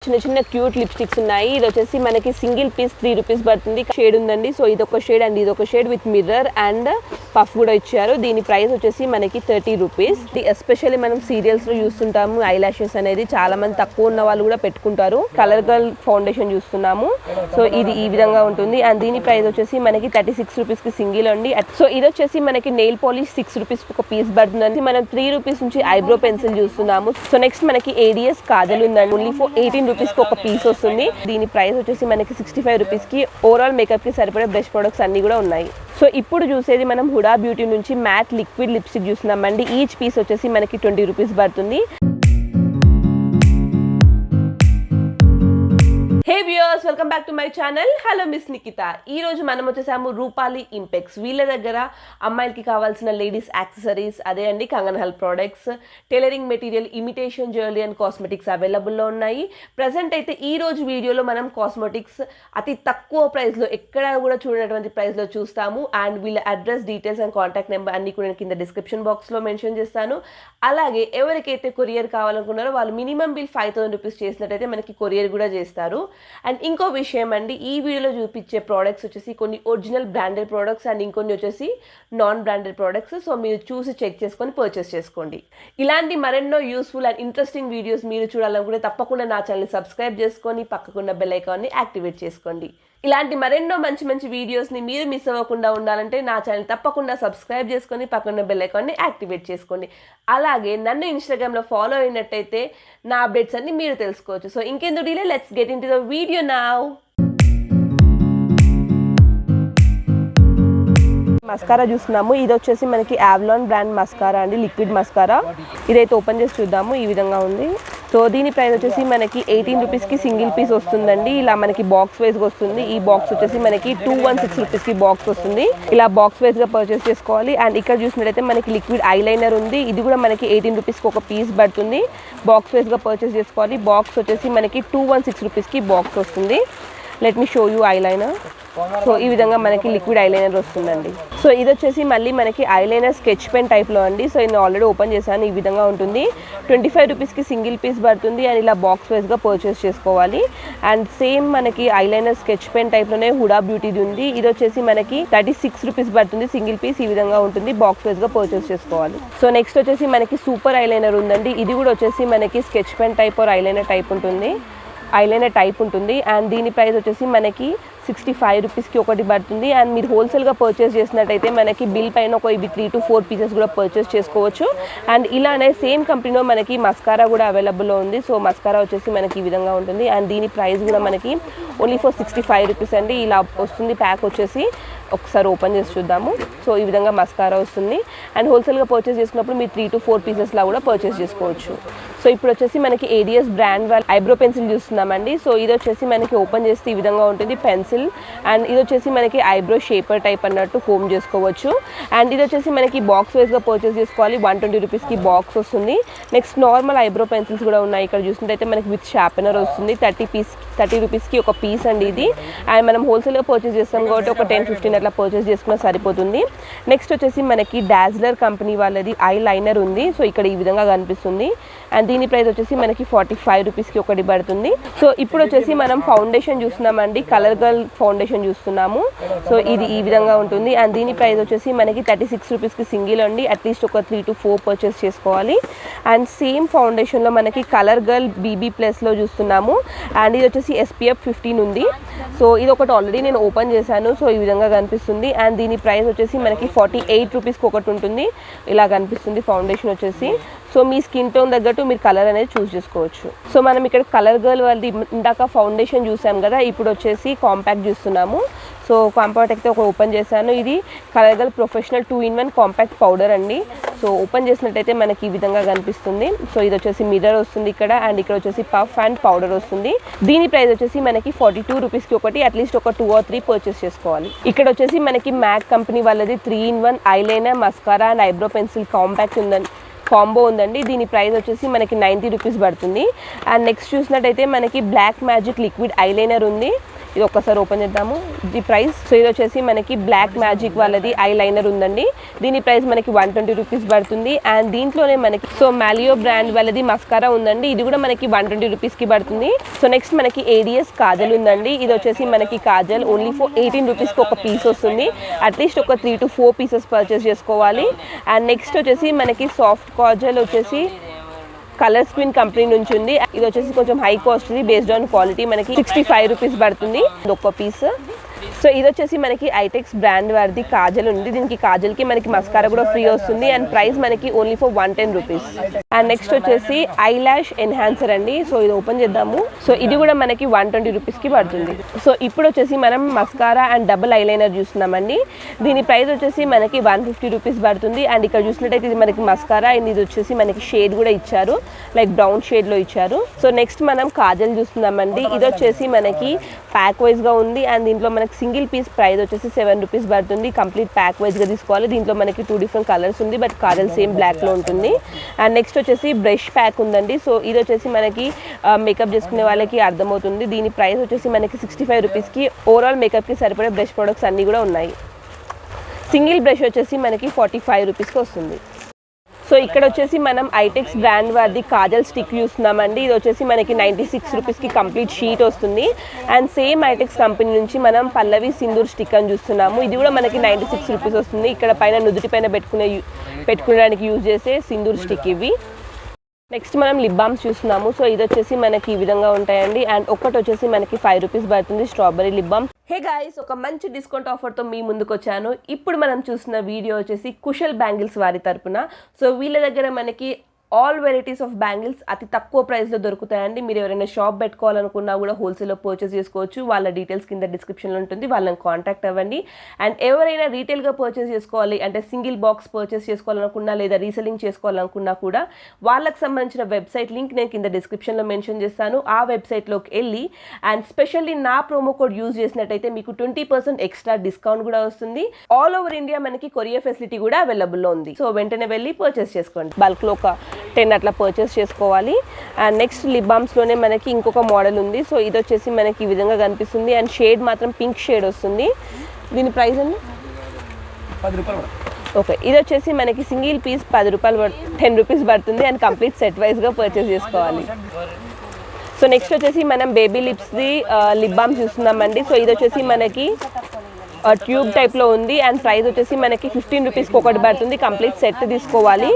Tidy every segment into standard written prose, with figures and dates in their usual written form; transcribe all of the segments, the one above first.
చిన్న చిన్న cute lipsticks ఉన్నాయి. ఇది వచ్చేసి మనకి సింగిల్ పీస్ 3 రూపీస్ పడుతుంది. షేడ్ ఉందండి. సో ఇది ఒక షేడ్ అండ్ ఇది ఒక shade with mirror and puff కూడా ఇచ్చారు. దీని ప్రైస్ వచ్చేసి మనకి 30 రూపీస్. ఎస్పెషల్లీ మనం సీరియల్స్ లో చూస్తుంటాము ఐ లాషెస్ అనేది చాలా మంది తక్కువ ఉన్న వాళ్ళు కూడా పెట్టుకుంటారు. కలర్ గర్ల్ ఫౌండేషన్ చూస్తున్నాము. సో ఇది ఈ విధంగా ఉంటుంది అండ్ దీని ప్రైస్ వచ్చేసి మనకి 36 రూపీస్ కి సింగిల్ అండి. సో ఇది వచ్చేసి మనకి నెయిల్ పాలిష్ 6 రూపీస్ ఒక పీస్ పడుతుందండి. మనం 3 రూపీస్ నుంచి ఐబ్రో పెన్సిల్ చూస్తున్నాము. సో నెక్స్ట్ మనకి ఏడిఎస్ కాజల్ ఉందండి. ఓన్లీ ఫర్ 18 రూపీస్ కి ఒక పీస్ వస్తుంది. దీని ప్రైస్ వచ్చేసి మనకి 65 రూపీస్ కి ఓవరాల్ మేకప్ కి సరిపడే బ్రష్ ప్రొడక్ట్స్ అన్ని కూడా ఉన్నాయి. సో ఇప్పుడు చూసేది మనం హుడా బ్యూటీ నుంచి మ్యాట్ లిక్విడ్ లిప్స్టిక్ చూస్తున్నామండి. ఈచ్ పీస్ వచ్చేసి మనకి 20 రూపీస్ పడుతుంది. హే viewers, welcome back to my channel. Hello miss Nikita. ఈ రోజు మనం వచ్చేసాము రూపాలి ఇంపెక్స్. వీళ్ళ దగ్గర అమ్మాయిలకి కావాల్సిన లేడీస్ యాక్సెసరీస్, అదే అండి Kangen help products, tailoring material, imitation jewellery and cosmetics అవైలబుల్లో ఉన్నాయి. ప్రజెంట్ అయితే ఈ రోజు వీడియోలో మనం కాస్మెటిక్స్ అతి తక్కువ ప్రైస్లో, ఎక్కడ కూడా చూడనటువంటి ప్రైస్లో చూస్తాము. అండ్ వీళ్ళ address, details and contact number అన్ని కూడా నేను కింద డిస్క్రిప్షన్ బాక్స్లో మెన్షన్ చేస్తాను. అలాగే ఎవరికైతే కొరియర్ కావాలనుకున్నారో వాళ్ళు మినిమం బిల్ 5000 రూపీస్ చేసినట్టయితే మనకి కొరియర్ కూడా చేస్తారు. అండ్ ఇంకో విషయం అండి, ఈ వీడియోలో చూపించే ప్రోడక్ట్స్ వచ్చేసి కొన్ని ఒరిజినల్ బ్రాండెడ్ ప్రోడక్ట్స్ అండ్ ఇంకొన్ని వచ్చేసి నాన్ బ్రాండెడ్ ప్రోడక్ట్స్. సో మీరు చూసి చెక్ చేసుకొని పర్చేస్ చేసుకోండి. ఇలాంటి మరెన్నో యూస్ఫుల్ అండ్ ఇంట్రెస్టింగ్ వీడియోస్ మీరు చూడాలనుకుంటే తప్పకుండా నా ఛానల్ని సబ్స్క్రైబ్ చేసుకొని పక్కకున్న బెల్ ఐకాన్ని యాక్టివేట్ చేసుకోండి. ఇలాంటి మరెన్నో మంచి మంచి వీడియోస్ని మీరు మిస్ అవ్వకుండా ఉండాలంటే నా ఛానల్ తప్పకుండా సబ్స్క్రైబ్ చేసుకొని పక్కన బెల్ ఐకాన్ని యాక్టివేట్ చేసుకోండి. అలాగే నన్ను ఇన్స్టాగ్రామ్లో ఫాలో అయినట్టయితే నా అప్డేట్స్ అన్ని మీరు తెలుసుకోవచ్చు. సో ఇంకెందుకు delay, let's get in to the video now. Mascara చూస్తున్నాము. ఇది వచ్చేసి మనకి ఆవ్లాన్ బ్రాండ్ మస్కారా అండి, లిక్విడ్ మస్కారా. ఇదైతే ఓపెన్ చేసి చూద్దాము. ఈ విధంగా ఉంది. సో దీని ప్రైస్ వచ్చేసి మనకి 18 రూపీస్కి సింగిల్ పీస్ వస్తుందండి. ఇలా మనకి బాక్స్ వైజ్గా వస్తుంది. ఈ బాక్స్ వచ్చేసి మనకి 216 రూపీస్కి బాక్స్ వస్తుంది. ఇలా బాక్స్ వైజ్గా పర్చేస్ చేసుకోవాలి. అండ్ ఇక్కడ చూసినట్టయితే మనకి లిక్విడ్ ఐలైనర్ ఉంది. ఇది కూడా మనకి 18 రూపీస్కి ఒక పీస్ పడుతుంది. బాక్స్ వైజ్గా పర్చేస్ చేసుకోవాలి. బాక్స్ వచ్చేసి మనకి 216 రూపీస్కి బాక్స్ వస్తుంది. Let me show you eyeliner. So ఈ విధంగా మనకి లిక్విడ్ ఐలైనర్ వస్తుందండి. సో ఇది వచ్చేసి మళ్ళీ మనకి ఐలైనర్ స్కెచ్ పెన్ టైప్లో అండి. సో నేను ఆల్రెడీ ఓపెన్ చేశాను. ఈ విధంగా ఉంటుంది. 25 రూపీస్కి సింగిల్ పీస్ పడుతుంది. అండ్ ఇలా బాక్స్ వైజ్గా పర్చేస్ చేసుకోవాలి. అండ్ సేమ్ మనకి ఐలైనర్ స్కెచ్ పెన్ టైప్లోనే హుడా బ్యూటీది ఉంది. ఇది వచ్చేసి మనకి 36 రూపీస్ పడుతుంది సింగిల్ పీస్. ఈ విధంగా ఉంటుంది. బాక్స్ వైజ్గా పర్చేస్ చేసుకోవాలి. సో నెక్స్ట్ వచ్చేసి మనకి సూపర్ ఐలైనర్ ఉందండి. ఇది కూడా వచ్చేసి మనకి sketch pen type or eyeliner type ఉంటుంది. ఐలైనర్ టైప్ ఉంటుంది. అండ్ దీని ప్రైస్ వచ్చేసి మనకి 65 రూపీస్కి ఒకటి పడుతుంది. అండ్ మీరు హోల్సేల్గా పర్చేస్ చేసినట్టయితే మనకి బిల్ పైన ఒక ఇవి 3 to 4 పీసెస్ కూడా పర్చేస్ చేసుకోవచ్చు. అండ్ ఇలానే సేమ్ కంపెనీలో మనకి మస్కారా కూడా అవైలబుల్లో ఉంది. సో మస్కారా వచ్చేసి మనకి ఈ విధంగా ఉంటుంది. అండ్ దీని ప్రైస్ కూడా మనకి ఓన్లీ ఫర్ 65 రూపీస్ అండి. ఇలా వస్తుంది ప్యాక్ వచ్చేసి. ఒకసారి ఓపెన్ చేసి చూద్దాము. సో ఈ విధంగా మస్కారా వస్తుంది. అండ్ హోల్సేల్గా పర్చేస్ చేసుకున్నప్పుడు మీరు 3 to 4 పీసెస్లా కూడా పర్చేస్ చేసుకోవచ్చు. సో ఇప్పుడు వచ్చేసి మనకి ఏడిఎస్ బ్రాండ్ వాళ్ళ ఐబ్రో పెన్సిల్ చూస్తున్నామండి. సో ఇది వచ్చేసి మనకి ఓపెన్ చేస్తే ఈ విధంగా ఉంటుంది పెన్సిల్. అండ్ ఇది వచ్చేసి మనకి ఐబ్రో షేపర్ టైప్ అన్నట్టు కోమ్ చేసుకోవచ్చు. అండ్ ఇది వచ్చేసి మనకి బాక్స్ వైజ్గా పర్చేస్ చేసుకోవాలి. 120 రూపీస్కి బాక్స్ వస్తుంది. నెక్స్ట్ నార్మల్ ఐబ్రో పెన్సిల్స్ కూడా ఉన్నాయి. ఇక్కడ చూసినట్టయితే మనకి విత్ షార్పెనర్ వస్తుంది. 30 రూపీస్కి ఒక పీస్ అండి ఇది. అండ్ మనం హోల్సేల్గా పర్చేస్ చేస్తాం కాబట్టి ఒక 10-15 అట్లా పర్చేస్ చేసుకున్నా సరిపోతుంది. నెక్స్ట్ వచ్చేసి మనకి డాజ్లర్ కంపెనీ వాళ్ళది ఐ లైనర్ ఉంది. సో ఇక్కడ ఈ విధంగా కనిపిస్తుంది. అండ్ దీని ప్రైస్ వచ్చేసి మనకి 45 రూపీస్కి ఒకటి పడుతుంది. సో ఇప్పుడు వచ్చేసి మనం ఫౌండేషన్ చూస్తున్నామండి. కలర్ గర్ల్ ఫౌండేషన్ చూస్తున్నాము. సో ఇది ఈ విధంగా ఉంటుంది. అండ్ దీని ప్రైస్ వచ్చేసి మనకి 36 రూపీస్కి సింగిల్ అండి. అట్లీస్ట్ ఒక 3 to 4 పర్చేస్ చేసుకోవాలి. అండ్ సేమ్ ఫౌండేషన్లో మనకి కలర్ గర్ల్ బీబీ ప్లస్లో చూస్తున్నాము. అండ్ ఇది వచ్చేసి SPF 15 ఉంది. సో ఇది ఒకటి ఆల్రెడీ నేను ఓపెన్ చేశాను. సో ఈ విధంగా కనిపిస్తుంది. అండ్ దీని ప్రైస్ వచ్చేసి మనకి 48 రూపీస్కి ఒకటి ఉంటుంది. ఇలా కనిపిస్తుంది ఫౌండేషన్ వచ్చేసి. సో మీ స్కిన్ టోన్ తగ్గట్టు మీరు కలర్ అనేది చూస్ చేసుకోవచ్చు. సో మనం ఇక్కడ కలర్ గర్ల్ వాళ్ళది ఇందాక ఫౌండేషన్ చూసాం కదా, ఇప్పుడు వచ్చేసి కాంపాక్ట్ చూస్తున్నాము. సో కాంపాక్ట్ అయితే ఒక ఓపెన్ చేశాను. ఇది colour girl professional 2-in-1 compact powder అండి. సో ఓపెన్ చేసినట్టయితే మనకి ఈ విధంగా కనిపిస్తుంది. సో ఇది వచ్చేసి మిర్రర్ వస్తుంది ఇక్కడ. అండ్ ఇక్కడ వచ్చేసి పఫ్ అండ్ పౌడర్ వస్తుంది. దీని ప్రైస్ వచ్చేసి మనకి 42 రూపీస్కి ఒకటి. అట్లీస్ట్ ఒక 2 or 3 పర్చేస్ చేసుకోవాలి. ఇక్కడ వచ్చేసి మనకి మ్యాక్ కంపెనీ వాళ్ళది 3-in-1 eyeliner, mascara and eyebrow pencil compact ఉందండి, కాంబో ఉందండి. దీని ప్రైస్ వచ్చేసి మనకి 90 రూపీస్ పడుతుంది. అండ్ నెక్స్ట్ చూసినట్టయితే మనకి బ్లాక్ మ్యాజిక్ లిక్విడ్ ఐలైనర్ ఉంది. ఇది ఒక్కసారి ఓపెన్ చేద్దాము. ఇది ప్రైస్. సో ఇది వచ్చేసి మనకి బ్లాక్ మ్యాజిక్ వాళ్ళది ఐ లైనర్ ఉందండి. దీని ప్రైస్ మనకి 120 రూపీస్ పడుతుంది. అండ్ దీంట్లోనే మనకి సో మాలియో బ్రాండ్ వాళ్ళది మస్కారా ఉందండి. ఇది కూడా మనకి 120 రూపీస్కి పడుతుంది. సో నెక్స్ట్ మనకి ఏడిఎస్ కాజల్ ఉందండి. ఇది వచ్చేసి మనకి కాజల్ ఓన్లీ ఫర్ 18 రూపీస్కి ఒక పీస్ వస్తుంది. అట్లీస్ట్ ఒక 3 to 4 పీసెస్ పర్చేస్ చేసుకోవాలి. అండ్ నెక్స్ట్ వచ్చేసి మనకి సాఫ్ట్ కాజల్ వచ్చేసి కలర్ స్క్రీన్ కంపెనీ నుంచి ఉంది. ఇది వచ్చేసి కొంచెం హై కాస్ట్ ఇది, బేస్డ్ ఆన్ క్వాలిటీ మనకి 65 రూపీస్ పడుతుంది ఒక్క పీస్. సో ఇది వచ్చేసి మనకి ఐటెక్స్ బ్రాండ్ వారిది కాజల్ ఉంది. దీనికి కాజల్కి మనకి మస్కారా కూడా ఫ్రీ వస్తుంది. అండ్ ప్రైస్ మనకి only for 110 rupees. And next వచ్చేసి ఐ ల్యాష్ ఎన్హాన్సర్ అండి. సో ఇది ఓపెన్ చేద్దాము. సో ఇది కూడా మనకి 120 రూపీస్కి పడుతుంది. సో ఇప్పుడు వచ్చేసి మనం మస్కారా అండ్ డబుల్ ఐలైనర్ చూస్తున్నామండి. దీని ప్రైస్ వచ్చేసి మనకి 150 రూపీస్ పడుతుంది. అండ్ ఇక్కడ చూసినట్టయితే ఇది మనకి మస్కారా అండ్ ఇది వచ్చేసి మనకి షేడ్ కూడా ఇచ్చారు, లైక్ బ్రౌన్ షేడ్లో ఇచ్చారు. సో నెక్స్ట్ మనం కాజల్ చూస్తున్నామండి. ఇది వచ్చేసి మనకి ప్యాక్ వైజ్గా ఉంది. అండ్ దీంట్లో మనకి సింగిల్ పీస్ ప్రైస్ వచ్చేసి 7 రూపీస్ పడుతుంది. కంప్లీట్ ప్యాక్ వైజ్గా తీసుకోవాలి. దీంట్లో మనకి 2 డిఫరెంట్ కలర్స్ ఉంది, బట్ కాజల్ సేమ్ బ్లాక్లో ఉంటుంది. అండ్ నెక్స్ట్ వచ్చేసి బ్రష్ ప్యాక్ ఉందండి. సో ఇది వచ్చేసి మనకి మేకప్ చేసుకునే వాళ్ళకి అర్థమవుతుంది. దీని ప్రైస్ వచ్చేసి మనకి 65 రూపీస్కి ఓవరాల్ మేకప్కి సరిపడే బ్రష్ ప్రొడక్ట్స్ అన్నీ కూడా ఉన్నాయి. సింగిల్ బ్రష్ వచ్చేసి మనకి 45 రూపీస్కి వస్తుంది. సో ఇక్కడ వచ్చేసి మనం ఐటెక్స్ బ్రాండ్ వారిది కాజల్ స్టిక్ చూస్తున్నామండి. ఇది వచ్చేసి మనకి 96 రూపీస్కి కంప్లీట్ షీట్ వస్తుంది. అండ్ సేమ్ ఐటెక్స్ కంపెనీ నుంచి మనం పల్లవి సింధూర్ స్టిక్ అని చూస్తున్నాము. ఇది కూడా మనకి 96 రూపీస్ వస్తుంది. ఇక్కడ పైన నుదుటి పైన పెట్టుకోవడానికి యూజ్ చేసే సింధూర్ స్టిక్ ఇవి. నెక్స్ట్ మనం లిప్ బామ్స్ చూస్తున్నాము. సో ఇది వచ్చేసి మనకి ఈ విధంగా ఉంటాయండి. అండ్ ఒక్కటి వచ్చేసి మనకి 5 రూపీస్ పడుతుంది, strawberry lip balm. Hey guys, ఒక మంచి డిస్కౌంట్ ఆఫర్తో మీ ముందుకు వచ్చాను. ఇప్పుడు మనం చూస్తున్న వీడియో వచ్చేసి కుశల్ బ్యాంగిల్స్ వారి తరపున. సో వీళ్ళ దగ్గర మనకి ఆల్ వెరైటీస్ ఆఫ్ బ్యాంగిల్స్ అతి తక్కువ ప్రైస్లో దొరుకుతాయండి. మీరు ఎవరైనా షాప్ పెట్టుకోవాలనుకున్నా కూడా హోల్సేల్లో పర్చేస్ చేసుకోవచ్చు. వాళ్ళ డీటెయిల్స్ కింద డిస్క్రిప్షన్లో ఉంటుంది, వాళ్ళని కాంటాక్ట్ అవ్వండి. అండ్ ఎవరైనా రీటైల్గా పర్చేస్ చేసుకోవాలి అంటే సింగిల్ బాక్స్ పర్చేస్ చేసుకోవాలనుకున్నా లేదా రీసెల్లింగ్ చేసుకోవాలనుకున్నా కూడా వాళ్ళకి సంబంధించిన వెబ్సైట్ లింక్ నేను కింద డిస్క్రిప్షన్లో మెన్షన్ చేస్తాను. ఆ వెబ్సైట్లోకి వెళ్ళి అండ్ స్పెషల్లీ నా ప్రోమో కోడ్ యూజ్ చేసినట్టయితే మీకు 20% ఎక్స్ట్రా డిస్కౌంట్ కూడా వస్తుంది. ఆల్ ఓవర్ ఇండియా మనకి కొరియర్ ఫెసిలిటీ కూడా అవైలబుల్లో ఉంది. సో వెంటనే వెళ్ళి పర్చేస్ చేసుకోండి. బల్క్లో ఒక 10 అట్లా పర్చేస్ చేసుకోవాలి. అండ్ నెక్స్ట్ లిప్ బామ్స్లోనే మనకి ఇంకొక మోడల్ ఉంది. సో ఇది వచ్చేసి మనకి ఈ విధంగా కనిపిస్తుంది. అండ్ షేడ్ మాత్రం పింక్ షేడ్ వస్తుంది. దీని ప్రైస్ అండి 10 రూపాయలు. ఓకే, ఇది వచ్చేసి మనకి సింగిల్ పీస్ 10 రూపాయలు 10 రూపీస్ పడుతుంది. అండ్ కంప్లీట్ సెట్ వైజ్గా పర్చేస్ చేసుకోవాలి. సో నెక్స్ట్ వచ్చేసి మనం బేబీ లిప్స్ది లిప్ బామ్ చూస్తున్నామండి. సో ఇది వచ్చేసి మనకి ట్యూబ్ టైప్లో ఉంది. అండ్ ప్రైస్ వచ్చేసి మనకి 15 రూపీస్కి ఒకటి పడుతుంది. కంప్లీట్ సెట్ తీసుకోవాలి.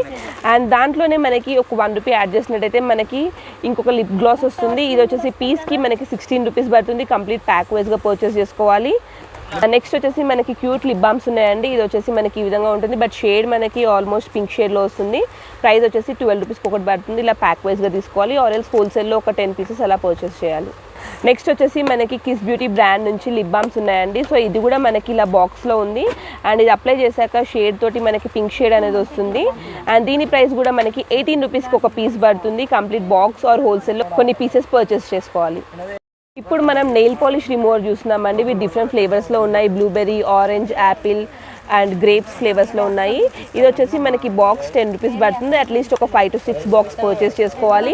అండ్ దాంట్లోనే మనకి ఒక 1 రూపీ యాడ్ చేసినట్టయితే మనకి ఇంకొక లిప్ గ్లాస్ వస్తుంది. ఇది వచ్చేసి పీస్కి మనకి 16 రూపీస్ పడుతుంది. కంప్లీట్ ప్యాక్ వైజ్గా పర్చేస్ చేసుకోవాలి. నెక్స్ట్ వచ్చేసి మనకి క్యూట్ లిప్ బామ్స్ ఉన్నాయండి. ఇది వచ్చేసి మనకి ఈ విధంగా ఉంటుంది, బట్ షేడ్ మనకి ఆల్మోస్ట్ పింక్ షేడ్లో వస్తుంది. ప్రైస్ వచ్చేసి 12 రూపీస్కి ఒకటి పడుతుంది. ఇలా ప్యాక్ వైజ్గా తీసుకోవాలి, ఆర్ ఎల్స్ హోల్సేల్లో ఒక 10 పీసెస్ అలా పర్చేస్ చేయాలి. నెక్స్ట్ వచ్చేసి మనకి కిస్ బ్యూటీ బ్రాండ్ నుంచి లిప్ బామ్స్ ఉన్నాయండి. సో ఇది కూడా మనకి ఇలా బాక్స్లో ఉంది. అండ్ ఇది అప్లై చేశాక షేడ్ తోటి మనకి పింక్ షేడ్ అనేది వస్తుంది. అండ్ దీని ప్రైస్ కూడా మనకి 18 రూపీస్కి ఒక పీస్ పడుతుంది. కంప్లీట్ బాక్స్ ఆర్ హోల్సేల్లో కొన్ని పీసెస్ పర్చేస్ చేసుకోవాలి. ఇప్పుడు మనం నెయిల్ పాలిష్ రిమూవర్ చూస్తున్నామండి. ఇవి డిఫరెంట్ ఫ్లేవర్స్లో ఉన్నాయి. Blueberry, orange, apple and grapes ఫ్లేవర్స్లో ఉన్నాయి. ఇది వచ్చేసి మనకి బాక్స్ 10 రూపీస్ పడుతుంది. అట్లీస్ట్ ఒక 5 to 6 బాక్స్ పర్చేస్ చేసుకోవాలి.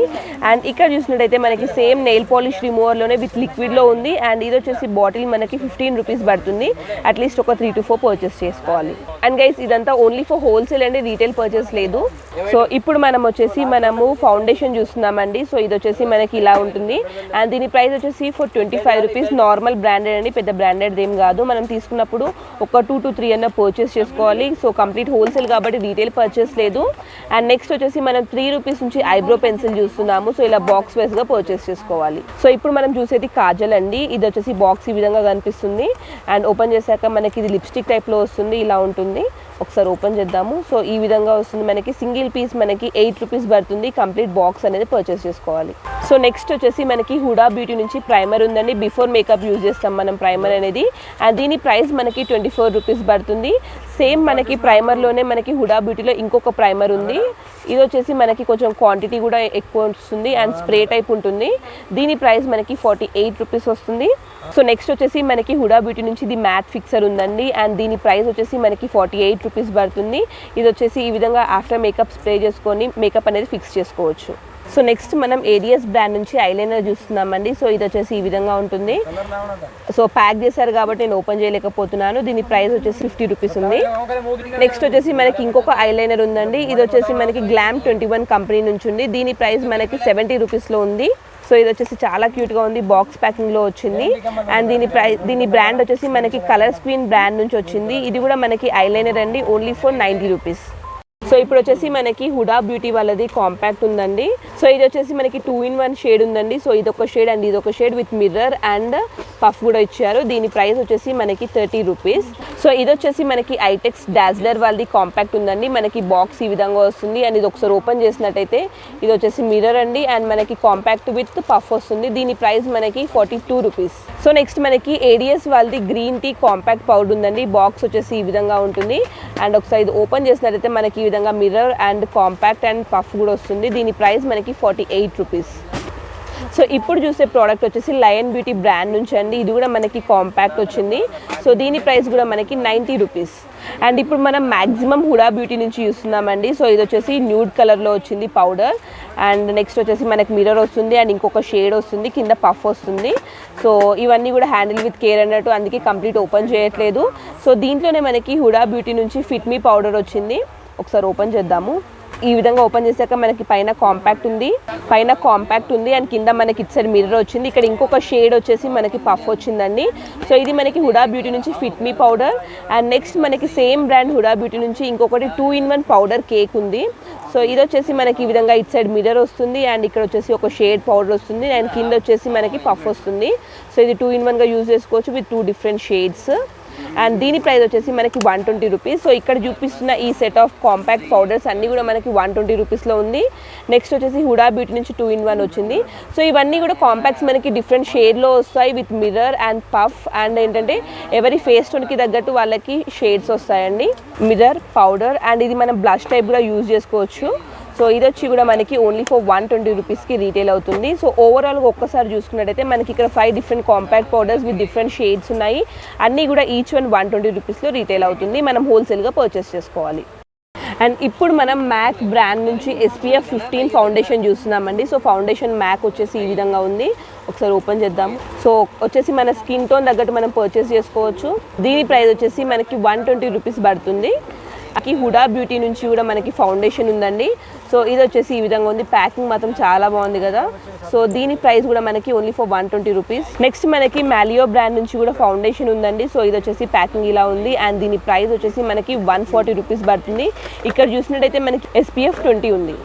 అండ్ ఇక్కడ చూసినట్టయితే మనకి సేమ్ నెయిల్ పాలిష్ రిమూవర్లోనే విత్ లిక్విడ్లో ఉంది. అండ్ ఇది వచ్చేసి బాటిల్ మనకి 15 రూపీస్ పడుతుంది. అట్లీస్ట్ ఒక 3 to 4 పర్చేస్ చేసుకోవాలి. అండ్ గైస్ ఇదంతా ఓన్లీ ఫర్ హోల్సేల్ అండి, రీటైల్ పర్చేస్ లేదు. సో ఇప్పుడు మనము ఫౌండేషన్ చూస్తున్నామండి. సో ఇది వచ్చేసి మనకి ఇలా ఉంటుంది. అండ్ దీని ప్రైస్ వచ్చేసి ఫర్ 25 రూపీస్. నార్మల్ బ్రాండెడ్ అండి, పెద్ద బ్రాండెడ్ ఏం కాదు. మనం తీసుకున్నప్పుడు ఒక 2 to 3 అన్న పర్చేస్ చేసుకోవాలి. సో కంప్లీట్ హోల్సేల్ కాబట్టి రీటైల్ పర్చేస్ లేదు. అండ్ నెక్స్ట్ వచ్చేసి మనం 3 రూపీస్ నుంచి ఐబ్రో పెన్సిల్ చూస్తున్నాము. సో ఇలా బాక్స్ వైజ్గా పర్చేస్ చేసుకోవాలి. సో ఇప్పుడు మనం చూసేది కాజల్ అండి. ఇది వచ్చేసి బాక్స్ ఈ విధంగా కనిపిస్తుంది. అండ్ ఓపెన్ చేశాక మనకి ఇది లిప్స్టిక్ టైప్లో వస్తుంది, ఇలా ఉంటుంది. ఒకసారి ఓపెన్ చేద్దాము. సో ఈ విధంగా వస్తుంది. మనకి సింగిల్ పీస్ మనకి 8 రూపీస్ పడుతుంది. కంప్లీట్ బాక్స్ అనేది పర్చేస్ చేసుకోవాలి. సో నెక్స్ట్ వచ్చేసి మనకి హుడా బ్యూటీ నుంచి ప్రైమర్ ఉందండి. బిఫోర్ మేకప్ యూజ్ చేస్తాం మనం ప్రైమర్ అనేది. అండ్ దీని ప్రైస్ మనకి 24 రూపీస్ పడుతుంది. సేమ్ మనకి ప్రైమర్లోనే మనకి హుడా బ్యూటీలో ఇంకొక ప్రైమర్ ఉంది. ఇది వచ్చేసి మనకి కొంచెం క్వాంటిటీ కూడా ఎక్కువ వస్తుంది అండ్ స్ప్రే టైప్ ఉంటుంది. దీని ప్రైస్ మనకి 48 రూపీస్ వస్తుంది. సో నెక్స్ట్ వచ్చేసి మనకి హుడా బ్యూటీ నుంచి ఇది మ్యాట్ ఫిక్సర్ ఉందండి. అండ్ దీని ప్రైస్ వచ్చేసి మనకి 48 రూపీస్ పడుతుంది. ఇది వచ్చేసి ఈ విధంగా ఆఫ్టర్ మేకప్ స్ప్రే చేసుకొని మేకప్ అనేది ఫిక్స్ చేసుకోవచ్చు. సో నెక్స్ట్ మనం ఏడిఎస్ బ్రాండ్ నుంచి ఐలైనర్ చూస్తున్నామండి. సో ఇది వచ్చేసి ఈ విధంగా ఉంటుంది. సో ప్యాక్ చేశారు కాబట్టి నేను ఓపెన్ చేయలేకపోతున్నాను. దీని ప్రైస్ వచ్చేసి 50 రూపీస్ ఉంది. నెక్స్ట్ వచ్చేసి మనకి ఇంకొక ఐలైనర్ ఉందండి. ఇది వచ్చేసి మనకి గ్లామ్ 21 కంపెనీ నుంచి ఉంది. దీని ప్రైస్ మనకి 70 రూపీస్లో ఉంది. సో ఇది వచ్చేసి చాలా క్యూట్గా ఉంది, బాక్స్ ప్యాకింగ్లో వచ్చింది. అండ్ దీని బ్రాండ్ వచ్చేసి మనకి కలర్ స్క్రీన్ బ్రాండ్ నుంచి వచ్చింది. ఇది కూడా మనకి ఐలైనర్ అండి, ఓన్లీ ఫర్ 90 రూపీస్. సో ఇప్పుడు వచ్చేసి మనకి హుడా బ్యూటీ వాళ్ళది కాంపాక్ట్ ఉందండి. సో ఇది వచ్చేసి మనకి 2-in-1 షేడ్ ఉందండి. సో ఇదొక షేడ్ అండ్ ఇదొక shade with mirror and puff కూడా ఇచ్చారు. దీని ప్రైస్ వచ్చేసి మనకి 30 రూపీస్. సో ఇది వచ్చేసి మనకి ఐటెక్స్ డాజ్లర్ వాళ్ళది కాంపాక్ట్ ఉందండి. మనకి బాక్స్ ఈ విధంగా వస్తుంది అండ్ ఇది ఒకసారి ఓపెన్ చేసినట్టయితే ఇది వచ్చేసి మిర్రర్ అండి అండ్ మనకి కాంపాక్ట్ విత్ పఫ్ వస్తుంది. దీని ప్రైస్ మనకి 42 రూపీస్. సో నెక్స్ట్ మనకి ఏడిఎస్ వాళ్ళది గ్రీన్ టీ కాంపాక్ట్ పౌడర్ ఉందండి. బాక్స్ వచ్చేసి ఈ విధంగా ఉంటుంది అండ్ ఒకసారి ఇది ఓపెన్ చేసినట్టయితే మనకి ఈ విధంగా mirror and compact and puff కూడా వస్తుంది. దీని ప్రైస్ మనకి 48 రూపీస్. సో ఇప్పుడు చూసే ప్రోడక్ట్ వచ్చేసి లయన్ బ్యూటీ బ్రాండ్ నుంచి అండి. ఇది కూడా మనకి కాంపాక్ట్ వచ్చింది. సో దీని ప్రైస్ కూడా మనకి 90 రూపీస్. అండ్ ఇప్పుడు మనం మ్యాక్సిమం హుడా బ్యూటీ నుంచి చూస్తున్నామండి. సో ఇది వచ్చేసి న్యూడ్ కలర్లో వచ్చింది పౌడర్ అండ్ నెక్స్ట్ వచ్చేసి మనకి మిర్రర్ వస్తుంది అండ్ ఇంకొక షేడ్ వస్తుంది, కింద పఫ్ వస్తుంది. సో ఇవన్నీ కూడా హ్యాండిల్ విత్ కేర్ అన్నట్టు, అందుకే కంప్లీట్ ఓపెన్ చేయట్లేదు. సో దీంట్లోనే మనకి హుడా బ్యూటీ నుంచి ఫిట్ మీ పౌడర్ వచ్చింది. ఒకసారి ఓపెన్ చేద్దాము. ఈ విధంగా ఓపెన్ చేశాక మనకి పైన కాంపాక్ట్ ఉంది అండ్ కింద మనకి ఇటు సైడ్ మిర్రర్ వచ్చింది. ఇక్కడ ఇంకొక షేడ్ వచ్చేసి మనకి పఫ్ వచ్చిందండి. సో ఇది మనకి హుడా బ్యూటీ నుంచి fit me powder and next మనకి సేమ్ బ్రాండ్ హుడా బ్యూటీ నుంచి ఇంకొకటి 2-in-1 పౌడర్ కేక్ ఉంది. సో ఇది వచ్చేసి మనకి ఈ విధంగా ఇటు సైడ్ మిర్రర్ వస్తుంది అండ్ ఇక్కడ వచ్చేసి ఒక షేడ్ పౌడర్ వస్తుంది అండ్ కింద వచ్చేసి మనకి పఫ్ వస్తుంది. సో ఇది 2-in-1గా యూజ్ చేసుకోవచ్చు విత్ 2 డిఫరెంట్ షేడ్స్ అండ్ దీని ప్రైస్ వచ్చేసి మనకి 120 రూపీస్. సో ఇక్కడ చూపిస్తున్న ఈ సెట్ ఆఫ్ కాంపాక్ట్ పౌడర్స్ అన్నీ కూడా మనకి 120 రూపీస్లో ఉంది. నెక్స్ట్ వచ్చేసి హుడా బ్యూటీ నుంచి 2-in-1 వచ్చింది. సో ఇవన్నీ కూడా కాంపాక్ట్స్ మనకి డిఫరెంట్ షేడ్లో వస్తాయి with mirror and puff and ఏంటంటే ఎవరి ఫేస్ టోన్కి తగ్గట్టు వాళ్ళకి షేడ్స్ వస్తాయండి. మిర్రర్, పౌడర్ అండ్ ఇది మనం బ్లష్ టైప్ కూడా యూజ్ చేసుకోవచ్చు. సో ఇది వచ్చి కూడా మనకి ఓన్లీ ఫర్ 120 రూపీస్కి రీటైల్ అవుతుంది. సో ఓవరాల్గా ఒక్కసారి చూసుకున్నట్టయితే మనకి ఇక్కడ 5 different compact powders with different shades ఉన్నాయి. అన్నీ కూడా ఈచ్ వన్ 120 రూపీస్లో రీటైల్ అవుతుంది. మనం హోల్సేల్గా పర్చేస్ చేసుకోవాలి. అండ్ ఇప్పుడు మనం మ్యాక్ బ్రాండ్ నుంచి SPF 15 ఫౌండేషన్ చూస్తున్నామండి. సో ఫౌండేషన్ మ్యాక్ వచ్చేసి ఈ విధంగా ఉంది. ఒకసారి ఓపెన్ చేద్దాం. సో వచ్చేసి మన స్కిన్ టోన్ తగ్గట్టు మనం పర్చేస్ చేసుకోవచ్చు. దీని ప్రైస్ వచ్చేసి మనకి 120 రూపీస్ పడుతుంది. హుడా బ్యూటీ నుంచి కూడా మనకి ఫౌండేషన్ ఉందండి. సో ఇది వచ్చేసి ఈ విధంగా ఉంది. ప్యాకింగ్ మాత్రం చాలా బాగుంది కదా. సో దీని ప్రైస్ కూడా మనకి ఓన్లీ ఫర్ 120 రూపీస్. నెక్స్ట్ మనకి మాలియో బ్రాండ్ నుంచి కూడా ఫౌండేషన్ ఉందండి. సో ఇది వచ్చేసి ప్యాకింగ్ ఇలా ఉంది అండ్ దీని ప్రైస్ వచ్చేసి మనకి 140 రూపీస్ పడుతుంది. ఇక్కడ చూసినట్టయితే మనకి SPF 20 ఉంది.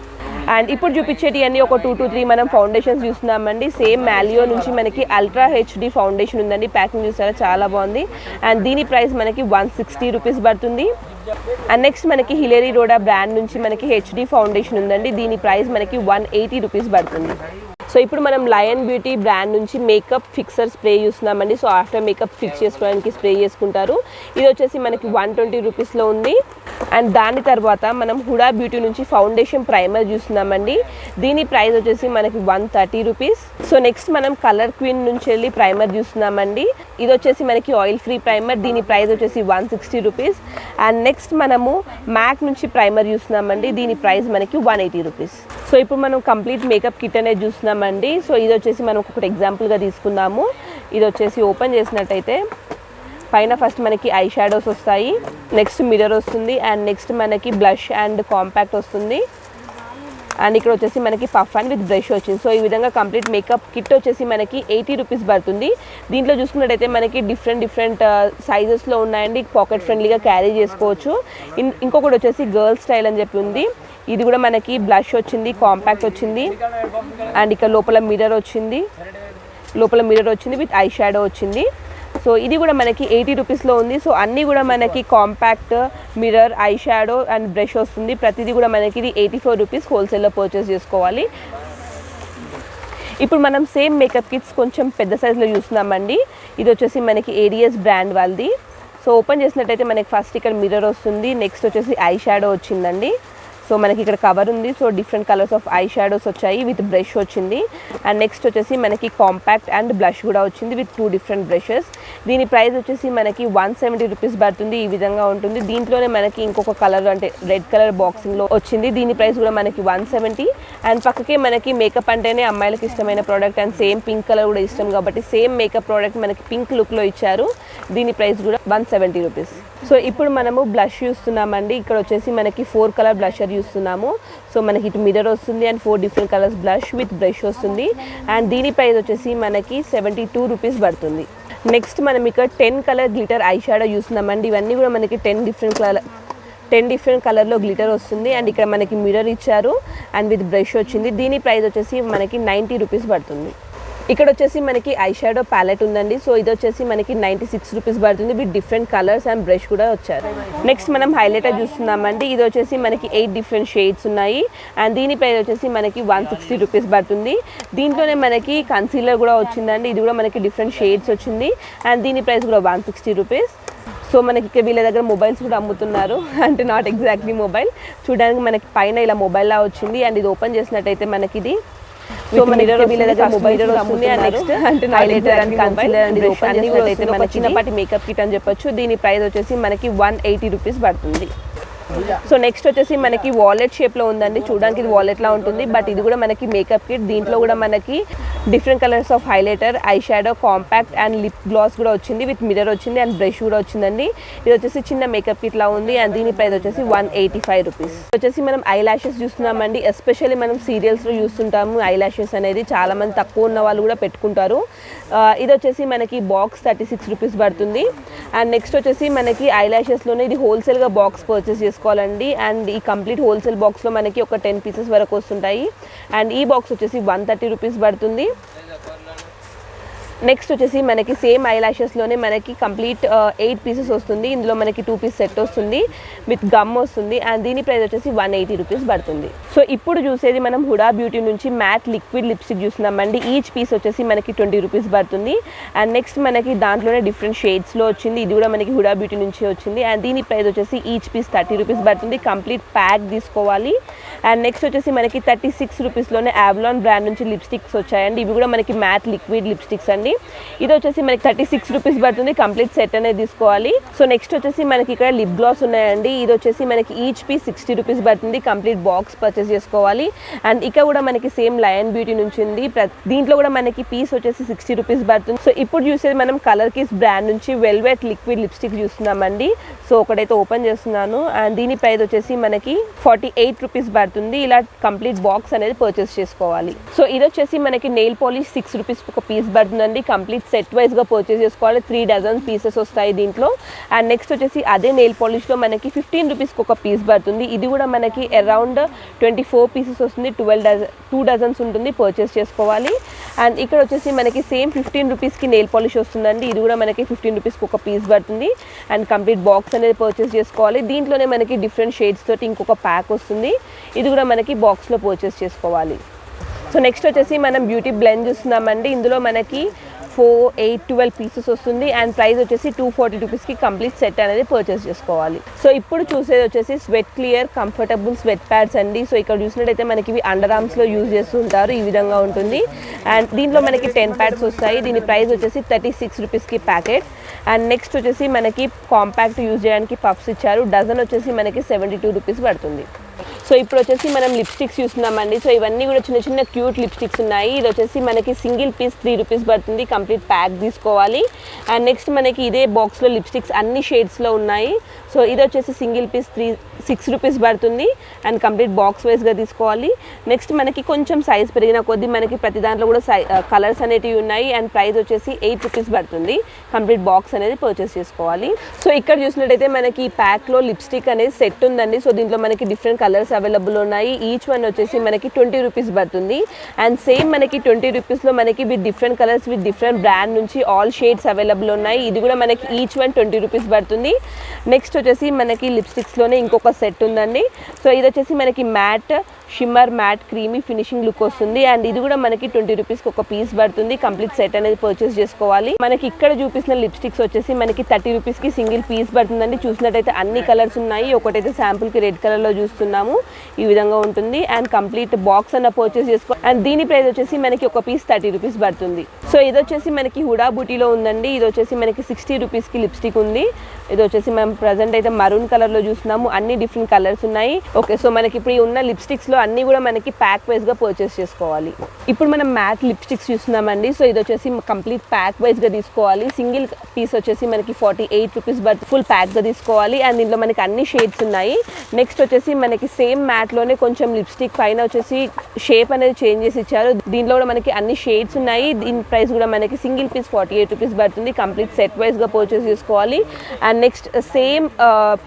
అండ్ ఇప్పుడు చూపించేటి అన్ని ఒక 2 to 3 మనం ఫౌండేషన్స్ చూస్తున్నామండి. సేమ్ మాలియో నుంచి మనకి అల్ట్రా HD ఫౌండేషన్ ఉందండి. ప్యాకింగ్ చూసారా చాలా బాగుంది అండ్ దీని ప్రైస్ మనకి 160 రూపీస్ పడుతుంది. అండ్ నెక్స్ట్ మనకి హిలేరీ రోడా బ్రాండ్ నుంచి మనకి HD ఫౌండేషన్ ఉందండి. దీని ప్రైస్ మనకి 180 రూపీస్ పడుతుంది. సో ఇప్పుడు మనం లయన్ బ్యూటీ బ్రాండ్ నుంచి మేకప్ ఫిక్సర్ స్ప్రే చూస్తున్నామండి. సో ఆఫ్టర్ మేకప్ ఫిక్స్ చేసుకోవడానికి స్ప్రే చేసుకుంటారు. ఇది వచ్చేసి మనకి 120 రూపీస్లో ఉంది. అండ్ దాని తర్వాత మనం హుడా బ్యూటీ నుంచి ఫౌండేషన్ ప్రైమర్ చూస్తున్నామండి. దీని ప్రైస్ వచ్చేసి మనకి 130 రూపీస్. సో నెక్స్ట్ మనం కలర్ క్వీన్ నుంచి వెళ్ళి ప్రైమర్ చూస్తున్నామండి. ఇది వచ్చేసి మనకి ఆయిల్ ఫ్రీ ప్రైమర్. దీని ప్రైస్ వచ్చేసి 160 రూపీస్. అండ్ నెక్స్ట్ మనము మ్యాక్ నుంచి ప్రైమర్ చూస్తున్నామండి. దీని ప్రైస్ మనకి 180 రూపీస్. సో ఇప్పుడు మనం కంప్లీట్ మేకప్ కిట్ అనేది చూస్తున్నామండి. సో ఇది వచ్చేసి మనం ఒకటి ఎగ్జాంపుల్గా తీసుకుందాము. ఇది వచ్చేసి ఓపెన్ చేసినట్టయితే పైన ఫస్ట్ మనకి ఐ షాడోస్ వస్తాయి, నెక్స్ట్ మిర్రర్ వస్తుంది అండ్ నెక్స్ట్ మనకి బ్లష్ అండ్ కాంపాక్ట్ వస్తుంది అండ్ ఇక్కడ వచ్చేసి మనకి పఫ్ అండ్ విత్ బ్రష్ వచ్చింది. సో ఈ విధంగా కంప్లీట్ మేకప్ కిట్ వచ్చేసి మనకి 80 రూపీస్ పడుతుంది. దీంట్లో చూసుకున్నట్టయితే మనకి డిఫరెంట్ సైజెస్లో ఉన్నాయండి. పాకెట్ ఫ్రెండ్లీగా క్యారీ చేసుకోవచ్చు. ఇంకొకటి వచ్చేసి గర్ల్ స్టైల్ అని చెప్పి ఉంది. ఇది కూడా మనకి బ్లష్ వచ్చింది, కాంపాక్ట్ వచ్చింది అండ్ ఇక్కడ లోపల మిర్రర్ వచ్చింది విత్ ఐ షాడో వచ్చింది. సో ఇది కూడా మనకి 80 రూపీస్లో ఉంది. సో అన్నీ కూడా మనకి compact, mirror, eye shadow and brush వస్తుంది. ప్రతిదీ కూడా మనకి ఇది 84 రూపీస్ హోల్సేల్లో పర్చేస్ చేసుకోవాలి. ఇప్పుడు మనం సేమ్ మేకప్ కిట్స్ కొంచెం పెద్ద సైజులో చూస్తున్నామండి. ఇది వచ్చేసి మనకి ఏడిఎస్ బ్రాండ్ వాళ్ళది. సో ఓపెన్ చేసినట్టయితే మనకి ఫస్ట్ ఇక్కడ మిర్రర్ వస్తుంది, నెక్స్ట్ వచ్చేసి ఐ షాడో వచ్చిందండి. సో మనకి ఇక్కడ కవర్ ఉంది. So different colours of I shadows వచ్చాయి విత్ బ్రష్ వచ్చింది. అండ్ నెక్స్ట్ వచ్చేసి మనకి కాంపాక్ట్ అండ్ బ్లష్ కూడా వచ్చింది విత్ 2 డిఫరెంట్ బ్రషెస్. దీని ప్రైస్ వచ్చేసి మనకి 170 రూపీస్ పడుతుంది. ఈ విధంగా ఉంటుంది. దీంట్లోనే మనకి ఇంకొక కలర్ అంటే రెడ్ కలర్ బాక్సింగ్లో వచ్చింది. దీని ప్రైస్ కూడా మనకి 170. అండ్ పక్కకే మనకి మేకప్ అంటేనే అమ్మాయిలకి ఇష్టమైన product and same pink colour కూడా ఇష్టం కాబట్టి సేమ్ మేకప్ ప్రోడక్ట్ మనకి పింక్ లుక్లో ఇచ్చారు. దీని ప్రైస్ కూడా 170 రూపీస్. సో ఇప్పుడు మనము బ్లష్ చూస్తున్నామండి. ఇక్కడ వచ్చేసి మనకి 4 కలర్ బ్లషర్ చూస్తున్నాము. సో మనకి ఇటు మిర్రర్ వస్తుంది and 4 different colours blush with brush వస్తుంది. అండ్ దీని ప్రైస్ వచ్చేసి మనకి 72 రూపీస్ పడుతుంది. నెక్స్ట్ మనం ఇక్కడ 10 కలర్ గ్లిటర్ ఐ షాడో చూస్తున్నామండి. ఇవన్నీ కూడా మనకి 10 డిఫరెంట్ కలర్లో గ్లిటర్ వస్తుంది. అండ్ ఇక్కడ మనకి మిర్రర్ ఇచ్చారు అండ్ విత్ బ్రష్ వచ్చింది. దీని ప్రైస్ వచ్చేసి మనకి 90 రూపీస్ పడుతుంది. ఇక్కడ వచ్చేసి మనకి ఐ షాడో ప్యాలెట్ ఉందండి. సో ఇది వచ్చేసి మనకి 96 రూపీస్ పడుతుంది with different colours and brush కూడా వచ్చారు. నెక్స్ట్ మనం హైలైటర్ చూస్తున్నామండి. ఇది వచ్చేసి మనకి 8 డిఫరెంట్ షేడ్స్ ఉన్నాయి. అండ్ దీని ప్రైస్ వచ్చేసి మనకి 160 రూపీస్ పడుతుంది. దీంట్లోనే మనకి కన్సీలర్ కూడా వచ్చిందండి. ఇది కూడా మనకి డిఫరెంట్ షేడ్స్ వచ్చింది. అండ్ దీని ప్రైస్ కూడా 160 రూపీస్. సో మనకి ఇక్కడ వీళ్ళ దగ్గర మొబైల్స్ కూడా అమ్ముతున్నారు. అంటే నాట్ ఎగ్జాక్ట్లీ మొబైల్, చూడడానికి మనకి పైన ఇలా మొబైల్లా వచ్చింది. అండ్ ఇది ఓపెన్ చేసినట్టయితే మనకి ఇది సో మనకి వీళ్ళ దగ్గర మొబైల్ వస్తుంది. అండ్ నెక్స్ట్ అంటే highlighter and concealer and open చేసినట్టయితే మనకి చిన్నపాటి మేకప్ కిట్ అని చెప్పొచ్చు. దీని ప్రైస్ వచ్చేసి మనకి 180 రూపీస్ పడుతుంది. సో నెక్స్ట్ వచ్చేసి మనకి వాలెట్ షేప్లో ఉందండి. చూడడానికి ఇది వాలెట్లా ఉంటుంది బట్ ఇది కూడా మనకి మేకప్ కిట్. దీంట్లో కూడా మనకి different colours of highlighter, eye shadow, compact and lip gloss కూడా వచ్చింది విత్ మిర్రర్ వచ్చింది అండ్ బ్రష్ కూడా వచ్చిందండి. ఇది వచ్చేసి చిన్న మేకప్ కిట్ లా ఉంది. అండ్ దీని ప్రైస్ వచ్చేసి 185 రూపీస్. వచ్చేసి మనం ఐ లాషెస్ చూస్తున్నామండి. ఎస్పెషల్లీ మనం సీరియల్స్లో చూస్తుంటాము ఐ లాషెస్ అనేది. చాలా మంది తక్కువ ఉన్న వాళ్ళు కూడా పెట్టుకుంటారు. ఇది వచ్చేసి మనకి బాక్స్ 36 రూపీస్ పడుతుంది. అండ్ నెక్స్ట్ వచ్చేసి మనకి ఐ లాషెస్లోనే ఇది హోల్సేల్గా బాక్స్ పర్చేస్ చేసుకోవాలండి. అండ్ ఈ కంప్లీట్ హోల్సేల్ బాక్స్లో మనకి ఒక 10 పీసెస్ వరకు వస్తుంటాయి. అండ్ ఈ బాక్స్ వచ్చేసి 130 రూపీస్ పడుతుంది. నెక్స్ట్ వచ్చేసి మనకి సేమ్ ఐ లాషెస్లోనే మనకి కంప్లీట్ 8 పీసెస్ వస్తుంది. ఇందులో మనకి 2 పీస్ సెట్ వస్తుంది విత్ గమ్ వస్తుంది. అండ్ దీని ప్రైస్ వచ్చేసి 180 రూపీస్ పడుతుంది. సో ఇప్పుడు చూసేది మనం హుడా బ్యూటీ నుంచి మ్యాట్ లిక్విడ్ లిప్స్టిక్ చూస్తున్నామండి. ఈచ్ పీస్ వచ్చేసి మనకి 20 రూపీస్ పడుతుంది. అండ్ నెక్స్ట్ మనకి దాంట్లోనే డిఫరెంట్ షేడ్స్లో వచ్చింది. ఇది కూడా మనకి హుడా బ్యూటీ నుంచి వచ్చింది. అండ్ దీని ప్రైస్ వచ్చేసి ఈచ్ పీస్ 30 రూపీస్ పడుతుంది. కంప్లీట్ ప్యాక్ తీసుకోవాలి. అండ్ నెక్స్ట్ వచ్చేసి మనకి 36 రూపీస్లోనే ఆవ్లాన్ బ్రాండ్ నుంచి లిప్స్టిక్స్ వచ్చాయండి. ఇవి కూడా మనకి మ్యాట్ లిక్విడ్ లిప్స్టిక్స్ అండి. ఇది వచ్చేసి మనకి 36 రూపీస్ పడుతుంది. కంప్లీట్ సెట్ అనేది తీసుకోవాలి. సో నెక్స్ట్ వచ్చేసి మనకి ఇక్కడ లిప్ గ్లాస్ ఉన్నాయండి. ఇది వచ్చేసి మనకి ఈచ్ పీస్ 60 రూపీస్ పడుతుంది. కంప్లీట్ బాక్స్ పర్చేస్ చేసుకోవాలి. అండ్ ఇక్కడ కూడా మనకి సేమ్ లయన్ బ్యూటీ నుంచి ఉంది. దీంట్లో కూడా మనకి పీస్ వచ్చేసి 60 రూపీస్ పడుతుంది. సో ఇప్పుడు చూసేది మనం కలర్ కిస్ బ్రాండ్ నుంచి వెల్వెట్ లిక్విడ్ లిప్స్టిక్ చూస్తున్నామండి. సో ఒకటైతే ఓపెన్ చేస్తున్నాను. అండ్ దీని ప్రైస్ వచ్చేసి మనకి 48 రూపీస్ పడుతుంది. ఇలా కంప్లీట్ బాక్స్ అనేది పర్చేస్ చేసుకోవాలి. సో ఇది వచ్చేసి మనకి నెయిల్ పాలిష్ 6 రూపీస్ ఒక పీస్ పడుతుందండి. కంప్లీట్ సెట్ వైజ్గా పర్చేస్ చేసుకోవాలి. 3 డజన్ పీసెస్ వస్తాయి దీంట్లో. అండ్ నెక్స్ట్ వచ్చేసి అదే నెయిల్ పాలిష్లో మనకి 15 రూపీస్కి ఒక పీస్ పడుతుంది. ఇది కూడా మనకి అరౌండ్ 24 పీసెస్ వస్తుంది. 2 డజన్స్ ఉంటుంది. పర్చేస్ చేసుకోవాలి. అండ్ ఇక్కడ వచ్చేసి మనకి సేమ్ 15 రూపీస్కి నెయిల్ పాలిష్ వస్తుందండి. ఇది కూడా మనకి 15 రూపీస్కి ఒక పీస్ పడుతుంది. అండ్ కంప్లీట్ బాక్స్ అనేది పర్చేస్ చేసుకోవాలి. దీంట్లోనే మనకి డిఫరెంట్ షేడ్స్ తోటి ఇంకొక ప్యాక్ వస్తుంది. ఇది కూడా మనకి బాక్స్లో పర్చేస్ చేసుకోవాలి. సో నెక్స్ట్ వచ్చేసి మనం బ్యూటీ బ్లెండ్ చూస్తున్నామండి. ఇందులో మనకి 4, 8, 12 పీసెస్ వస్తుంది. అండ్ ప్రైస్ వచ్చేసి 240 రూపీస్కి కంప్లీట్ సెట్ అనేది పర్చేస్ చేసుకోవాలి. సో ఇప్పుడు చూసేది వచ్చేసి sweat clear comfortable sweat pads అండి. సో ఇక్కడ చూసినట్టయితే మనకి ఇవి అండర్ ఆర్మ్స్లో యూజ్ చేస్తుంటారు. ఈ విధంగా ఉంటుంది. అండ్ దీంట్లో మనకి 10 ప్యాడ్స్ వస్తాయి. దీని ప్రైస్ వచ్చేసి 36 రూపీస్కి ప్యాకెట్. అండ్ నెక్స్ట్ వచ్చేసి మనకి కాంపాక్ట్ యూజ్ చేయడానికి పఫ్స్ ఇచ్చారు. డజన్ వచ్చేసి మనకి 72 రూపీస్ పడుతుంది. సో ఇప్పుడు వచ్చేసి మనం లిప్స్టిక్స్ చూస్తున్నామండి. సో ఇవన్నీ కూడా చిన్న చిన్న క్యూట్ లిప్స్టిక్స్ ఉన్నాయి. ఇది వచ్చేసి మనకి సింగిల్ పీస్ 3 రూపీస్ పడుతుంది. కంప్లీట్ ప్యాక్ తీసుకోవాలి. అండ్ నెక్స్ట్ మనకి ఇదే బాక్స్లో లిప్స్టిక్స్ అన్ని షేడ్స్లో ఉన్నాయి. సో ఇది వచ్చేసి సింగిల్ పీస్ 6 రూపీస్ పడుతుంది. అండ్ కంప్లీట్ బాక్స్ వైజ్గా తీసుకోవాలి. నెక్స్ట్ మనకి కొంచెం సైజ్ పెరిగిన కొద్దీ మనకి ప్రతి దాంట్లో కూడా కలర్స్ అనేటివి ఉన్నాయి. అండ్ ప్రైస్ వచ్చేసి 8 రూపీస్ పడుతుంది. కంప్లీట్ బాక్స్ అనేది పర్చేస్ చేసుకోవాలి. సో ఇక్కడ చూసినట్టయితే మనకి ఈ ప్యాక్లో లిప్స్టిక్ అనేది సెట్ ఉందండి. సో దీంట్లో మనకి డిఫరెంట్ కలర్స్ అవైలబుల్ ఉన్నాయి. ఈచ్ వన్ వచ్చేసి మనకి 20 రూపీస్ పడుతుంది. అండ్ సేమ్ మనకి 20 రూపీస్లో మనకి with different colours with different brand నుంచి ఆల్ షేడ్స్ అవైలబుల్ ఉన్నాయి. ఇది కూడా మనకి ఈచ్ వన్ 20 రూపీస్ పడుతుంది. నెక్స్ట్ వచ్చేసి మనకి లిప్స్టిక్స్లోనే ఇంకొక సెట్ ఉందండి. సో ఇది వచ్చేసి మనకి matte shimmer matte creamy finishing look వస్తుంది. అండ్ ఇది కూడా మనకి 20 రూపీస్కి ఒక పీస్ పడుతుంది. కంప్లీట్ సెట్ అనేది పర్చేస్ చేసుకోవాలి. మనకి ఇక్కడ చూపిస్తున్న లిప్స్టిక్స్ వచ్చేసి మనకి 30 రూపీస్కి సింగిల్ పీస్ పడుతుందండి. చూసినట్టయితే అన్ని కలర్స్ ఉన్నాయి. ఒకటైతే శాంపుల్కి రెడ్ కలర్లో చూస్తున్నాము. ఈ విధంగా ఉంటుంది. అండ్ కంప్లీట్ బాక్స్ అన్న పర్చేస్ చేసుకో. అండ్ దీని ప్రైస్ వచ్చేసి మనకి ఒక పీస్ 30 రూపీస్ పడుతుంది. సో ఇది వచ్చేసి మనకి హుడా బూటీలో ఉందండి. ఇది వచ్చేసి మనకి 60 రూపీస్కి లిప్స్టిక్ ఉంది. ఇది వచ్చేసి మనం ప్రజెంట్ అయితే మరూన్ కలర్లో చూస్తున్నాము. అన్ని డిఫరెంట్ కలర్స్ ఉన్నాయి. ఓకే, సో మనకి ఇప్పుడు ఉన్న లిప్స్టిక్స్లో అన్నీ కూడా మనకి ప్యాక్ వైజ్గా పర్చేస్ చేసుకోవాలి. ఇప్పుడు మనం మ్యాట్ లిప్స్టిక్స్ చూస్తున్నామండి. సో ఇది వచ్చేసి కంప్లీట్ ప్యాక్ వైజ్గా తీసుకోవాలి. సింగిల్ పీస్ వచ్చేసి మనకి 48 రూపీస్ ఫుల్ ప్యాక్గా తీసుకోవాలి. అండ్ దీంట్లో మనకి అన్ని షేడ్స్ ఉన్నాయి. నెక్స్ట్ వచ్చేసి మనకి సేమ్ మ్యాట్లోనే కొంచెం లిప్స్టిక్ పైన వచ్చేసి షేప్ అనేది చేంజ్ చేసి ఇచ్చారు. దీంట్లో కూడా మనకి అన్ని షేడ్స్ ఉన్నాయి. దీని ప్రైస్ కూడా మనకి సింగిల్ పీస్ 48 రూపీస్ పడుతుంది. కంప్లీట్ సెట్ వైజ్గా పర్చేస్ చేసుకోవాలి. అండ్ నెక్స్ట్ సేమ్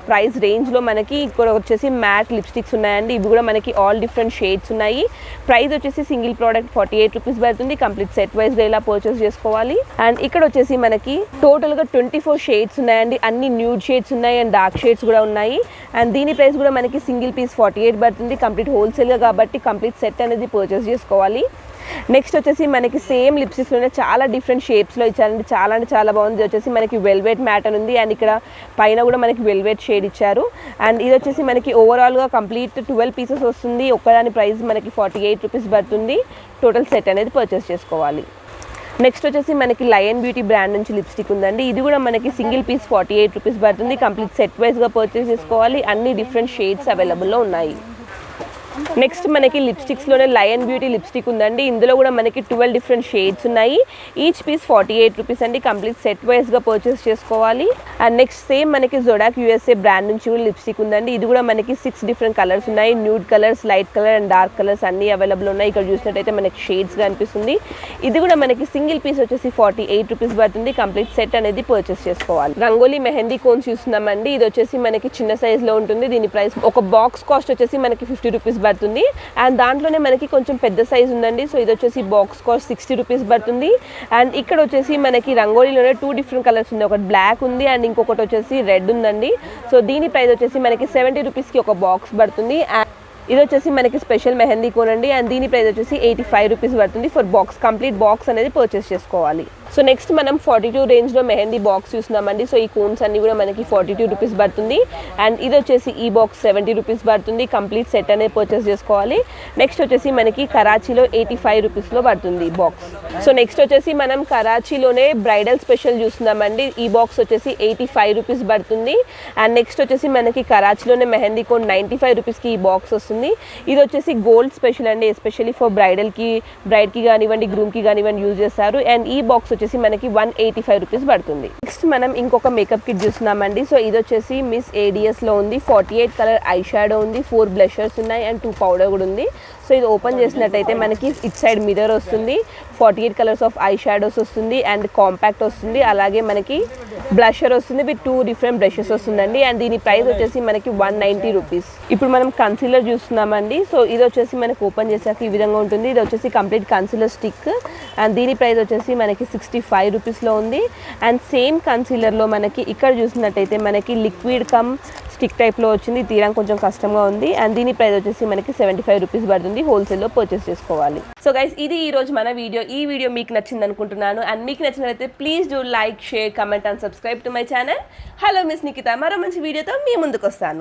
ప్రైస్ రేంజ్లో మనకి ఇక్కడ వచ్చేసి మ్యాట్ లిప్స్టిక్స్ ఉన్నాయండి. ఇవి కూడా మనకి ఆల్ డిఫరెంట్ షేడ్స్ ఉన్నాయి. ప్రైస్ వచ్చేసి సింగిల్ ప్రోడక్ట్ 48 రూపీస్ పడుతుంది. కంప్లీట్ సెట్ వైజ్గా ఇలా పర్చేస్ చేసుకోవాలి. అండ్ ఇక్కడ వచ్చేసి మనకి టోటల్గా 24 షేడ్స్ ఉన్నాయండి. అన్ని న్యూడ్ షేడ్స్ ఉన్నాయి అండ్ డార్క్ షేడ్స్ కూడా ఉన్నాయి. అండ్ దీని ప్రైస్ కూడా మనకి సింగిల్ పీస్ 48 పడుతుంది. కంప్లీట్ హోల్సేల్గా కాబట్టి కంప్లీట్ సెట్ అనేది పర్చేస్ చేసుకోవాలి. నెక్స్ట్ వచ్చేసి మనకి సేమ్ లిప్స్టిక్స్లోనే చాలా డిఫరెంట్ షేప్స్లో ఇచ్చారండి. చాలా అంటే చాలా బాగుంది. ఇది వచ్చేసి మనకి వెల్వెట్ మ్యాట్ అని ఉంది. అండ్ ఇక్కడ పైన కూడా మనకి వెల్వెట్ షేడ్ ఇచ్చారు. అండ్ ఇది వచ్చేసి మనకి ఓవరాల్గా కంప్లీట్ 12 పీసెస్ వస్తుంది. ఒక్కదాని ప్రైస్ మనకి 48 రూపీస్ పడుతుంది. టోటల్ సెట్ అనేది పర్చేస్ చేసుకోవాలి. నెక్స్ట్ వచ్చేసి మనకి లయన్ బ్యూటీ బ్రాండ్ నుంచి లిప్స్టిక్ ఉందండి. ఇది కూడా మనకి సింగిల్ పీస్ 48 రూపీస్ పడుతుంది. కంప్లీట్ సెట్ వైజ్గా పర్చేస్ చేసుకోవాలి. అన్ని డిఫరెంట్ షేడ్స్ అవైలబుల్లో ఉన్నాయి. నెక్స్ట్ మనకి లిప్స్టిక్స్లోనే లయన్ బ్యూటీ లిప్స్టిక్ ఉందండి. ఇందులో కూడా మనకి 12 డిఫరెంట్ షేడ్స్ ఉన్నాయి. ఈచ్ పీస్ 48 రూపీస్ అండి. కంప్లీట్ సెట్ వైజ్గా పర్చేస్ చేసుకోవాలి. అండ్ నెక్స్ట్ సేమ్ మనకి జోడాక్ యూఎస్ఏ బ్రాండ్ నుంచి కూడా లిప్స్టిక్ ఉందండి. ఇది కూడా మనకి 6 డిఫరెంట్ కలర్స్ ఉన్నాయి. Nude colours, light colour and dark colours అన్నీ అవైలబుల్ ఉన్నాయి. ఇక్కడ చూసినట్టయితే మనకి షేడ్స్ కనిపిస్తుంది. ఇది కూడా మనకి సింగిల్ పీస్ వచ్చేసి 48 రూపీస్ పడుతుంది. కంప్లీట్ సెట్ అనేది పర్చేస్ చేసుకోవాలి. రంగోలీ మెహందీ కోన్స్ చూస్తున్నామండి. ఇది వచ్చేసి మనకి చిన్న సైజ్లో ఉంటుంది. దీని ప్రైస్ ఒక బాక్స్ కాస్ట్ వచ్చేసి మనకి 50 రూపీస్ పడుతుంది. అండ్ దాంట్లోనే మనకి కొంచెం పెద్ద సైజ్ ఉందండి. సో ఇది వచ్చేసి బాక్స్ కాస్ట్ 60 రూపీస్ పడుతుంది. అండ్ ఇక్కడ వచ్చేసి మనకి రంగోలీలోనే 2 డిఫరెంట్ కలర్స్ ఉంది. ఒకటి బ్లాక్ ఉంది అండ్ ఇంకొకటి వచ్చేసి రెడ్ ఉందండి. సో దీని ప్రైస్ వచ్చేసి మనకి 70 రూపీస్కి ఒక బాక్స్ పడుతుంది. ఇది వచ్చేసి మనకి స్పెషల్ మెహందీ కోన్ అండి. అండ్ దీని ప్రైస్ వచ్చేసి 85 రూపీస్ పడుతుంది ఫర్ బాక్స్. కంప్లీట్ బాక్స్ అనేది పర్చేస్ చేసుకోవాలి. సో నెక్స్ట్ మనం 42 రేంజ్లో మెహందీ బాక్స్ చూస్తున్నామండి. సో ఈ కోన్స్ అన్ని కూడా మనకి 42 రూపీస్ పడుతుంది. అండ్ ఇది వచ్చేసి ఈ బాక్స్ 70 రూపీస్ పడుతుంది. కంప్లీట్ సెట్ అనేది పర్చేస్ చేసుకోవాలి. నెక్స్ట్ వచ్చేసి మనకి కరాచీలో 85 రూపీస్లో పడుతుంది బాక్స్. సో నెక్స్ట్ వచ్చేసి మనం కరాచీలోనే బ్రైడల్ స్పెషల్ చూస్తున్నామండి. ఈ బాక్స్ వచ్చేసి 85 రూపీస్ పడుతుంది. అండ్ నెక్స్ట్ వచ్చేసి మనకి కరాచీలోనే మెహందీ కోన్ 95 రూపీస్కి ఈ బాక్స్ వస్తుంది. ఇది వచ్చేసి గోల్డ్ స్పెషల్ అండి. ఎస్పెషల్లీ ఫర్ బ్రైడ్కి కానివ్వండి, గ్రూమ్కి కానివ్వండి యూజ్ చేస్తారు. అండ్ ఈ బాక్స్ వచ్చేసి మనకి 185 రూపీస్ పడుతుంది. నెక్స్ట్ మనం ఇంకొక మేకప్ కిట్ చూస్తున్నామండి. సో ఇది వచ్చేసి మిస్ ఏడిఎస్లో ఉంది. 48 కలర్ ఐ షాడో ఉంది, 4 బ్లషర్స్ ఉన్నాయి అండ్ 2 పౌడర్ కూడా ఉంది. సో ఇది ఓపెన్ చేసినట్టయితే మనకి ఇట్ సైడ్ మిర్రర్ వస్తుంది, 48 కలర్స్ ఆఫ్ ఐ షాడోస్ వస్తుంది అండ్ కాంపాక్ట్ వస్తుంది. అలాగే మనకి బ్లషర్ వస్తుంది విత్ 2 డిఫరెంట్ బ్రషెస్ వస్తుందండి. అండ్ దీని ప్రైస్ వచ్చేసి మనకి 190 రూపీస్. ఇప్పుడు మనం కన్సీలర్ చూస్తున్నామండి. సో ఇది వచ్చేసి మనకి ఓపెన్ చేసాక ఈ విధంగా ఉంటుంది. ఇది వచ్చేసి కంప్లీట్ కన్సీలర్ స్టిక్ అండ్ దీని ప్రైస్ వచ్చేసి మనకి 65 రూపీస్లో ఉంది. అండ్ సేమ్ కన్సీలర్లో మనకి ఇక్కడ చూసినట్టయితే మనకి లిక్విడ్ కమ్ స్టిక్ టైప్లో వచ్చింది. తీయడం కొంచెం కష్టంగా ఉంది. అండ్ దీని ప్రైస్ వచ్చేసి మనకి 75 రూపీస్ పడుతుంది. హోల్సేల్లో పర్చేస్ చేసుకోవాలి. సో గైస్, ఇది ఈ రోజు మన వీడియో. ఈ వీడియో మీకు నచ్చింది అనుకుంటున్నాను. అండ్ మీకు నచ్చినట్లయితే please do like, share, comment and subscribe to my channel. Hello miss Nikhita, మరో మంచి వీడియోతో మీ ముందుకు వస్తాను.